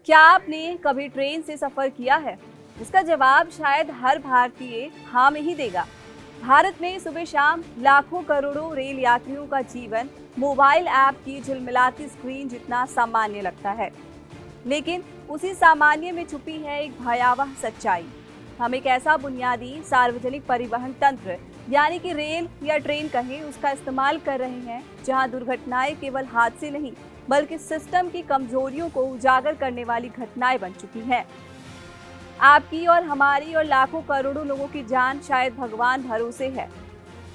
क्या आपने कभी ट्रेन से सफर किया है? इसका जवाब शायद हर भारतीय हाँ में ही देगा। भारत में सुबह शाम लाखों करोड़ों रेल यात्रियों का जीवन मोबाइल ऐप की झिलमिलाती स्क्रीन जितना सामान्य लगता है, लेकिन उसी सामान्य में छुपी है एक भयावह सच्चाई। हम एक ऐसा बुनियादी सार्वजनिक परिवहन तंत्र यानी कि रेल या ट्रेन कहें, उसका इस्तेमाल कर रहे हैं जहां दुर्घटनाएं केवल हादसे नहीं बल्कि सिस्टम की कमजोरियों को उजागर करने वाली घटनाएं बन चुकी हैं। आपकी और हमारी और लाखों करोड़ों लोगों की जान शायद भगवान भरोसे है।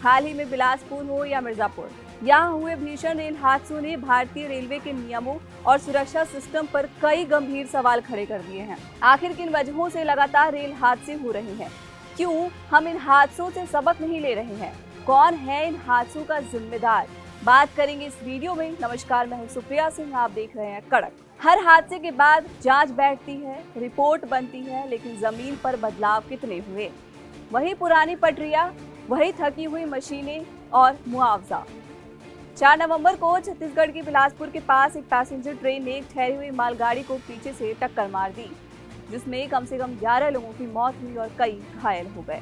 हाल ही में बिलासपुर हो या मिर्जापुर, यहाँ हुए भीषण रेल हादसों ने भारतीय रेलवे के नियमों और सुरक्षा सिस्टम पर कई गंभीर सवाल खड़े कर दिए हैं। आखिर किन वजहों से लगातार रेल हादसे हो रहे हैं? क्यों हम इन हादसों से सबक नहीं ले रहे हैं? कौन है इन हादसों का जिम्मेदार? बात करेंगे इस वीडियो में। नमस्कार, मैं हूं सुप्रिया सिंह, आप देख रहे हैं कड़क। हर हादसे के बाद जांच बैठती है, रिपोर्ट बनती है, लेकिन जमीन पर बदलाव कितने हुए? वही पुरानी पटरियां, वही थकी हुई मशीनें और मुआवजा। 4 नवंबर को छत्तीसगढ़ के बिलासपुर के पास एक पैसेंजर ट्रेन ने एक ठहरी हुई मालगाड़ी को पीछे से टक्कर मार दी, जिसमें कम से कम 11 लोगों की मौत हुई और कई घायल हो गए।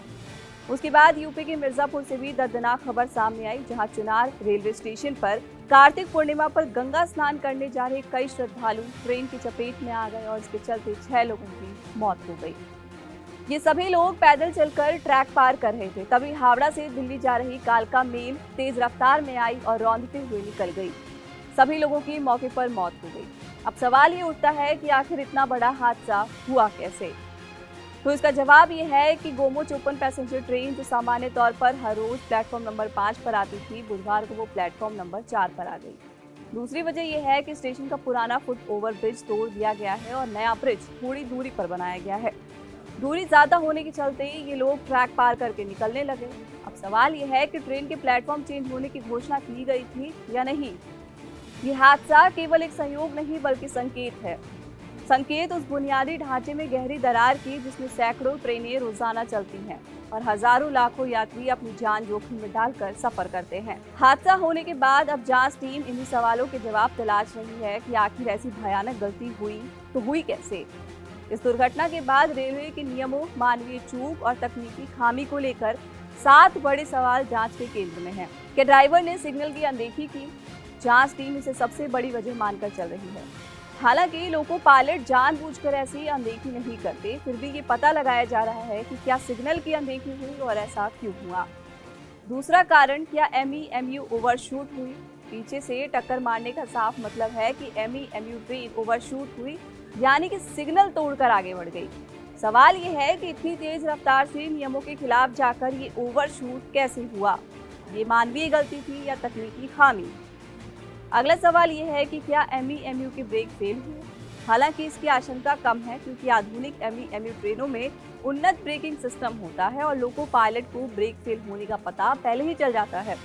उसके बाद यूपी के मिर्जापुर से भी दर्दनाक खबर सामने आई, जहां चुनार रेलवे स्टेशन पर कार्तिक पूर्णिमा पर गंगा स्नान करने जा रहे कई श्रद्धालु ट्रेन की चपेट में आ गए और इसके चलते 6 लोगों की मौत हो गई। ये सभी लोग पैदल चलकर ट्रैक पार कर रहे थे। तभी हावड़ा से दिल्ली जा रही कालका मेल तेज रफ्तार में आई और रौंदते हुए निकल गई। सभी लोगों की मौके पर मौत हो गई। अब सवाल ये उठता है कि आखिर इतना बड़ा हादसा हुआ कैसे? तो इसका जवाब ये है कि गोमो चोपन पैसेंजर ट्रेन, जो सामान्य तौर पर हर रोज प्लेटफॉर्म नंबर 5 पर आती थी, बुधवार को वो प्लेटफॉर्म नंबर 4 पर आ गई। दूसरी वजह यह है कि स्टेशन का पुराना फुट ओवर ब्रिज तोड़ दिया गया है और नया ब्रिज थोड़ी दूरी पर बनाया गया है। दूरी ज्यादा होने के चलते ये लोग ट्रैक पार करके निकलने लगे। अब सवाल यह है कि ट्रेन के प्लेटफॉर्म चेंज होने की घोषणा की गई थी या नहीं? ये हादसा केवल एक संयोग नहीं बल्कि संकेत है। संकेत उस बुनियादी ढांचे में गहरी दरार की जिसमें सैकड़ों ट्रेनें रोजाना चलती हैं और हजारों लाखों यात्री अपनी जान जोखिम में डालकर सफर करते हैं। हादसा होने के बाद अब जांच टीम इन्हीं सवालों के जवाब तलाश रही है कि आखिर ऐसी भयानक गलती हुई तो हुई कैसे। इस दुर्घटना के बाद रेलवे के नियमों, मानवीय चूक और तकनीकी खामी को लेकर 7 बड़े सवाल जांच के केंद्र में हैं। क्या ड्राइवर ने सिग्नल की अनदेखी की? जांच टीम इसे सबसे बड़ी वजह मानकर चल रही है। हालांकि लोको पायलट जानबूझकर ऐसी अनदेखी नहीं करते, फिर भी ये पता लगाया जा रहा है कि क्या सिग्नल की अनदेखी हुई और ऐसा क्यों हुआ। दूसरा कारण, क्या एमईएमयू ओवरशूट हुई? पीछे से टक्कर मारने का साफ मतलब है कि एमईएमयू ट्रेन ओवरशूट हुई, यानी कि सिग्नल तोड़कर आगे बढ़ गई। सवाल ये है कि इतनी तेज रफ्तार से नियमों के खिलाफ जाकर ये ओवरशूट कैसे हुआ? ये मानवीय गलती थी या तकनीकी खामी? अगला सवाल यह है कि क्या एमईएमयू के ब्रेक फेल हुए? हालांकि इसकी आशंका कम है, क्योंकि आधुनिक एमईएमयू ट्रेनों में उन्नत ब्रेकिंग सिस्टम होता है और लोको पायलट को ब्रेक फेल होने का पता पहले ही चल जाता है।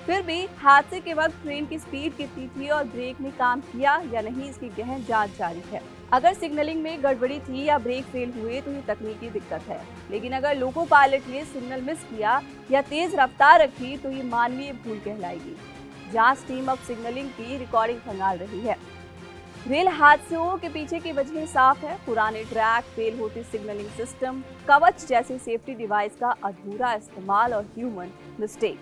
फिर भी हादसे के वक्त ट्रेन की स्पीड कितनी थी और ब्रेक ने काम किया या नहीं, इसकी गहन जांच जारी है। अगर सिग्नलिंग में गड़बड़ी थी या ब्रेक फेल हुए तो ये तकनीकी दिक्कत है, लेकिन अगर लोको पायलट ने सिग्नल मिस किया या तेज रफ्तार रखी तो ये मानवीय भूल कहलाएगी। जांच टीम अब सिग्नलिंग की रिकॉर्डिंग खंगाल रही है। रेल हादसों के पीछे की वजह साफ है। पुराने ट्रैक, फेल होती सिग्नलिंग सिस्टम, कवच जैसे सेफ्टी डिवाइस का अधूरा इस्तेमाल और ह्यूमन मिस्टेक।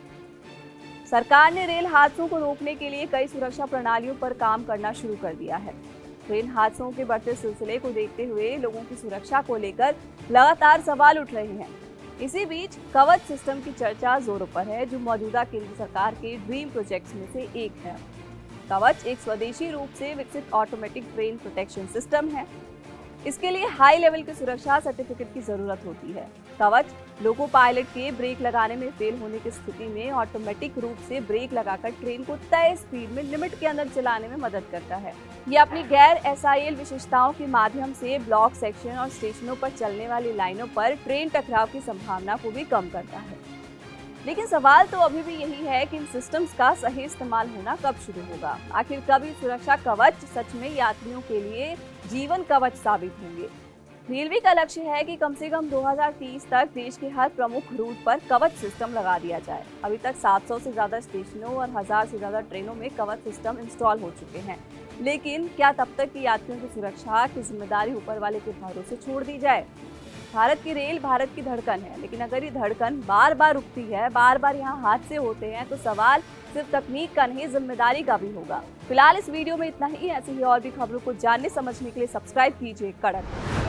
सरकार ने रेल हादसों को रोकने के लिए कई सुरक्षा प्रणालियों पर काम करना शुरू कर दिया है। ट्रेन हादसों के बढ़ते सिलसिले को देखते हुए लोगों की सुरक्षा को लेकर लगातार सवाल उठ रहे हैं। इसी बीच कवच सिस्टम की चर्चा जोरों पर है, जो मौजूदा केंद्र सरकार के ड्रीम प्रोजेक्ट्स में से एक है। कवच एक स्वदेशी रूप से विकसित ऑटोमेटिक ट्रेन प्रोटेक्शन सिस्टम है। इसके लिए हाई लेवल की सुरक्षा सर्टिफिकेट की जरूरत होती है। कवच लोको पायलट के ब्रेक लगाने में फेल होने की स्थिति में ऑटोमेटिक रूप से ब्रेक लगाकर ट्रेन को तय स्पीड में लिमिट के अंदर चलाने में मदद करता है। ये अपनी गैर एसआईएल विशेषताओं के माध्यम से ब्लॉक सेक्शन और स्टेशनों पर चलने वाली लाइनों पर ट्रेन टकराव की संभावना को भी कम करता है। लेकिन सवाल तो अभी भी यही है कि इन सिस्टम्स का सही इस्तेमाल होना कब शुरू होगा। आखिर कब ये सुरक्षा कवच सच में यात्रियों के लिए जीवन कवच साबित होंगे? रेलवे का लक्ष्य है कि कम से कम 2030 तक देश के हर प्रमुख रूट पर कवच सिस्टम लगा दिया जाए। अभी तक 700 से ज्यादा स्टेशनों और 1000 से ज्यादा ट्रेनों में कवच सिस्टम इंस्टॉल हो चुके हैं। लेकिन क्या तब तक की यात्रियों की सुरक्षा की जिम्मेदारी ऊपर वाले के भरोसे छोड़ दी जाए? भारत की रेल भारत की धड़कन है, लेकिन अगर ये धड़कन बार बार रुकती है, बार बार यहाँ हादसे होते हैं, तो सवाल सिर्फ तकनीक का नहीं, जिम्मेदारी का भी होगा। फिलहाल इस वीडियो में इतना ही। ऐसी ही और भी खबरों को जानने समझने के लिए सब्सक्राइब कीजिए कड़क।